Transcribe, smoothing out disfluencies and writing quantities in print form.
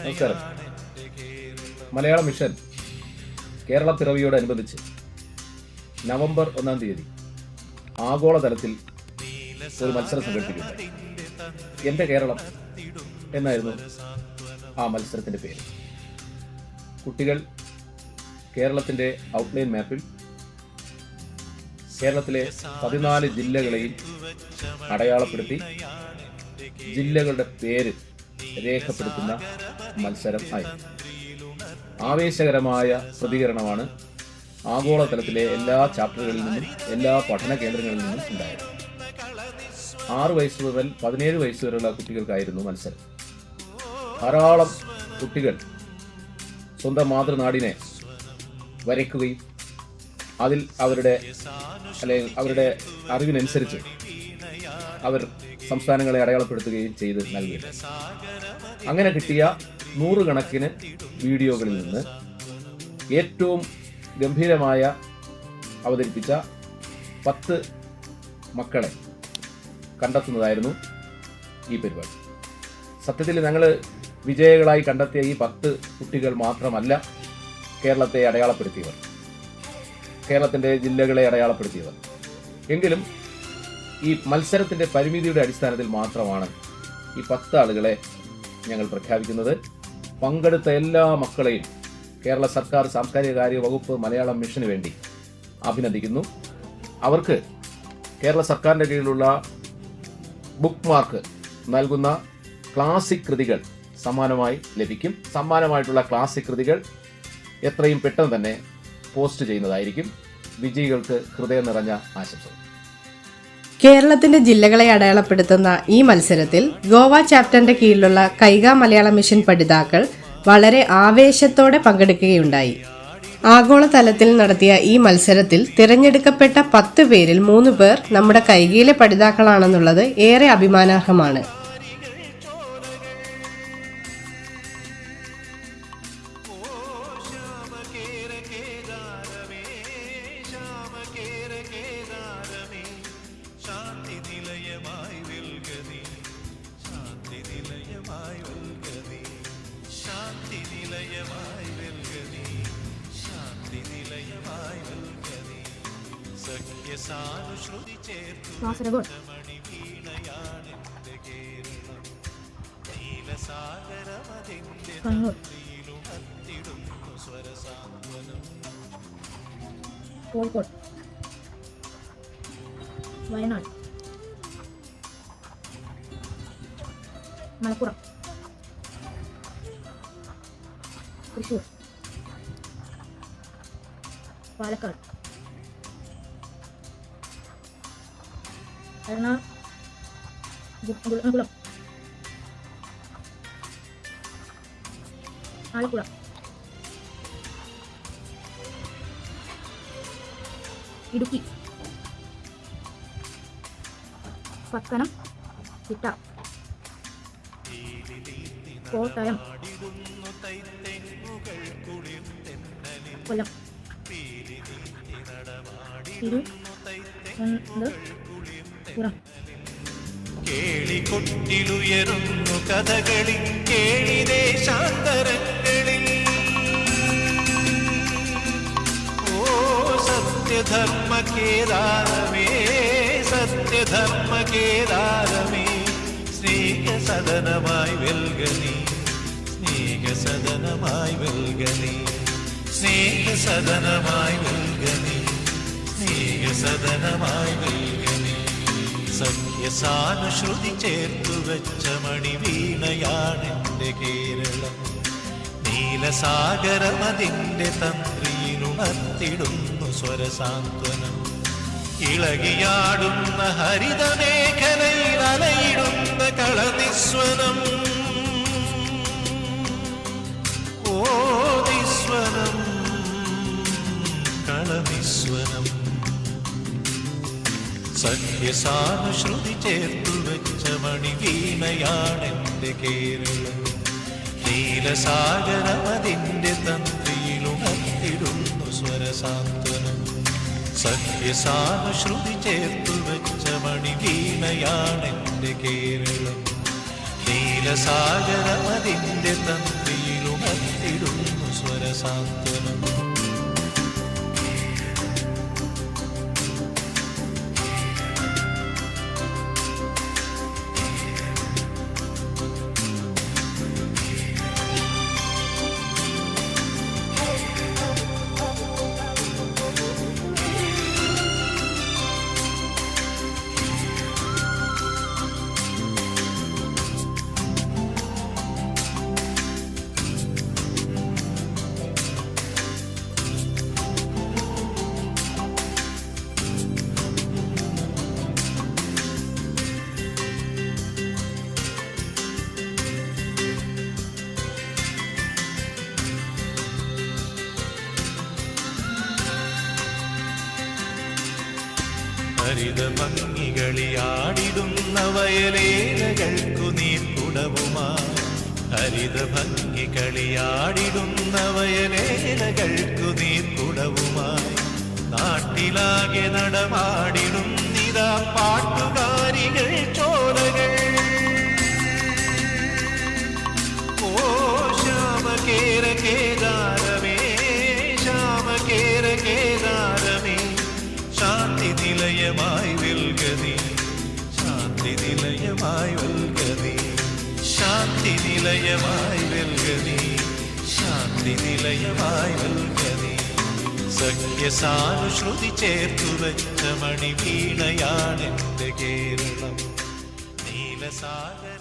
നമസ്കാരം. മലയാള mission Kerala പിറവിയോടനുബന്ധിച്ച് November 1-ാം തീയതി ആഗോളതലത്തിൽ ഒരു മത്സരം സംഘടിപ്പിക്കുകയുണ്ടായി. എൻ്റെ കേരളം എന്നായിരുന്നു ആ മത്സരത്തിൻ്റെ പേര്. കുട്ടികൾ കേരളത്തിൻ്റെ ഔട്ട്ലൈൻ മാപ്പിൽ കേരളത്തിലെ 14 ജില്ലകളെയും അടയാളപ്പെടുത്തി ജില്ലകളുടെ പേര് രേഖപ്പെടുത്തുന്ന മത്സരം ആയി. ആവേശകരമായ പ്രതികരണമാണ് ആഗോളതലത്തിലെ എല്ലാ ചാപ്റ്ററുകളിൽ നിന്നും എല്ലാ പഠന കേന്ദ്രങ്ങളിൽ നിന്നും ഉണ്ടായത്. 6 വയസ്സ് മുതൽ 17 വയസ്സ് വരെയുള്ള കുട്ടികൾക്കായിരുന്നു മത്സരം. ധാരാളം കുട്ടികൾ സ്വന്തം മാതൃനാടിനെ വരയ്ക്കുകയും അതിൽ അവരുടെ അറിവിനനുസരിച്ച് അവർ സംസ്ഥാനങ്ങളെ അടയാളപ്പെടുത്തുകയും ചെയ്ത് നൽകി. അങ്ങനെ കിട്ടിയ 100 കണക്കിന് വീഡിയോകളിൽ നിന്ന് ഏറ്റവും ഗംഭീരമായ അവതരിപ്പിച്ച 10 മക്കളെ കണ്ടെത്തുന്നതായിരുന്നു ഈ പരിപാടി. സത്യത്തിൽ ഞങ്ങൾ വിജയികളായി കണ്ടെത്തിയ ഈ 10 കുട്ടികൾ മാത്രമല്ല കേരളത്തെ അടയാളപ്പെടുത്തിയവർ, കേരളത്തിൻ്റെ ജില്ലകളെ അടയാളപ്പെടുത്തിയവർ. എങ്കിലും ഈ മത്സരത്തിൻ്റെ പരിമിതിയുടെ അടിസ്ഥാനത്തിൽ മാത്രമാണ് ഈ 10 ആളുകളെ ഞങ്ങൾ പ്രഖ്യാപിക്കുന്നത്. പങ്കെടുത്ത എല്ലാ മക്കളെയും കേരള സർക്കാർ സാംസ്കാരിക കാര്യ വകുപ്പ് മലയാളം മിഷന് വേണ്ടി അഭിനന്ദിക്കുന്നു. അവർക്ക് കേരള സർക്കാരിൻ്റെ കീഴിലുള്ള ബുക്ക് മാർക്ക് നൽകുന്ന ക്ലാസിക് കൃതികൾ സമ്മാനമായി ലഭിക്കും. സമ്മാനമായിട്ടുള്ള ക്ലാസിക് കൃതികൾ എത്രയും പെട്ടെന്ന് തന്നെ പോസ്റ്റ് ചെയ്യുന്നതായിരിക്കും. വിജയികൾക്ക് ഹൃദയം നിറഞ്ഞ ആശംസകൾ. കേരളത്തിന്റെ ജില്ലകളെ അടയാളപ്പെടുത്തുന്ന ഈ മത്സരത്തിൽ ഗോവ ചാപ്റ്ററിന്റെ കീഴിലുള്ള കൈഗ മലയാള മിഷൻ പഠിതാക്കൾ വളരെ ആവേശത്തോടെ പങ്കെടുക്കുകയുണ്ടായി. ആഗോളതലത്തിൽ നടത്തിയ ഈ മത്സരത്തിൽ തിരഞ്ഞെടുക്കപ്പെട്ട 10 പേരിൽ 3 പേർ നമ്മുടെ കൈഗയിലെ പഠിതാക്കളാണെന്നുള്ളത് ഏറെ അഭിമാനാർഹമാണ്. കാസർഗോഡ്, കണ്ണൂർ, കോഴിക്കോട്, വയനാട്, മലപ്പുറം, തൃശ്ശൂർ, പാലക്കാട്, എറണാകുളം, ആലപ്പുഴ, ഇടുക്കി, പത്തനംതിട്ട, കോട്ടയം, കൊല്ലം, തിരുവനന്തപുരം. കേളികൊട്ടിലുയരുന്നു കഥകളിൽ കേളിദേശാന്തരങ്ങളിൽ. ഓ സത്യധർമ്മ കേദാരമേ, സത്യധർമ്മ കേദാരമേ, സ്നേഹസദനമായി വെൽഗനി, സ്നേഹസദനമായി വെൽഗനി, സ്നേഹസദനമായി വെൽഗനി, സ്നേഹസദനമായി വെൽഗനി. സഖ്യസാനുശ്രുതി ചേർത്തു വെച്ച മണിവീണയാണെൻ്റെ കേരളം. നീലസാഗരമതിൻ്റെ തന്ത്രിയിലുണർത്തിടുന്നു സ്വരസാന്ത്വനം. ഇളകിയാടുന്ന ഹരിതമേഖലയിൽ അലയിടുന്ന കളനിസ്വനം. ഓ നിസ്വനം, കളനിസ്വനം. സഖ്യസാനുശ്രുതി ചേർത്തു വെച്ച മണിവീണയാണെൻ്റെ കേരളം. നീലസാഗരമതിൻ്റെ തന്ത്രിയിലുണർത്തിടുന്നു സ്വരസാന്ത്വനം. സഖ്യസാനുശ്രുതി ചേർത്തു വെച്ച മണിവീണയാണെന്റെ കേരളം. നീലസാഗരമതിന്റെ തന്ത്രിയിലുണർത്തിടുന്നു സ്വരസാന്ത്വനം. ഹരിത ഭംഗികളിയാടിടുന്ന വയലേലകൾക്കു നീർക്കുടവുമായി. ഹരിത ഭംഗികളിയാടിടുന്ന വയലേലകൾക്കു നീർക്കുടവുമായി. നാട്ടിലാകെ നടമാടിടുന്നിതാ പാട്ടുകാരികൾ ചോലകൾ. ഓ ശ്യാമകേര കേദാരമേ, ശ്യാമകേര കേദാരമേ, ശാന്തി നിലയമായി വെൽകതി, ശാന്തി നിലയമായി വെൽകതി, ശാന്തി നിലയമായി വെൽകതി, ശാന്തി നിലയമായി വെൽകതി. സഖ്യസാനുശ്രുതി ചേർത്തു വെച്ച മണിവീണയാണെന്റെ കേരളം. നീലസാഗര